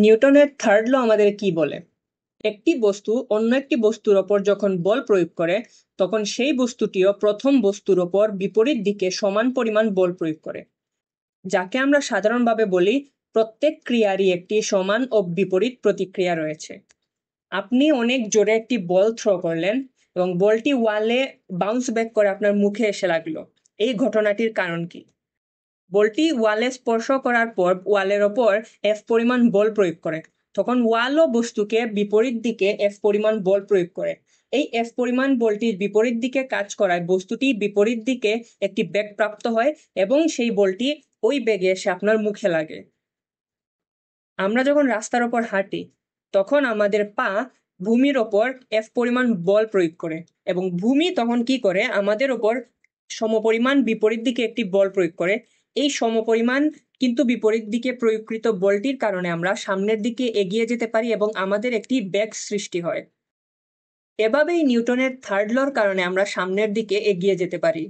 নিউটনের থার্ড ল আমাদের কি বলে? একটি বস্তু অন্য একটি বস্তুর ওপর যখন বল প্রয়োগ করে তখন সেই বস্তুটিও প্রথম বস্তুর ওপর বিপরীত দিকে সমান পরিমাণ বল প্রয়োগ করে, যাকে আমরা সাধারণভাবে বলি প্রত্যেক ক্রিয়ারই একটি সমান ও বিপরীত প্রতিক্রিয়া রয়েছে। আপনি অনেক জোরে একটি বল থ্রো করলেন এবং বলটি ওয়ালে বাউন্স ব্যাক করে আপনার মুখে এসে লাগলো। এই ঘটনাটির কারণ কি? বলটি ওয়ালে স্পর্শ করার পর ওয়ালের ওপর এফ পরিমাণ বল প্রয়োগ করে, তখন ওয়ালও বস্তুকে বিপরীত দিকে এফ পরিমাণ বল প্রয়োগ করে। এই এফ পরিমাণ বলটির বিপরীত দিকে কাজ করায় বস্তুটি বিপরীত দিকে একটি বেগ প্রাপ্ত হয় এবং সেই বলটি ওই বেগে এসে আপনার মুখে লাগে। আমরা যখন রাস্তার ওপর হাঁটি তখন আমাদের পা ভূমির ওপর এফ পরিমাণ বল প্রয়োগ করে এবং ভূমি তখন কি করে আমাদের ওপর সমপরিমাণ বিপরীত দিকে একটি বল প্রয়োগ করে। এই সমপরিমাণ কিন্তু বিপরীত দিকে প্রয়োগকৃত বলটির কারণে আমরা সামনের দিকে এগিয়ে যেতে পারি এবং আমাদের একটি বেগ সৃষ্টি হয়। এভাবেই নিউটনের থার্ড লর কারণে আমরা সামনের দিকে এগিয়ে যেতে পারি।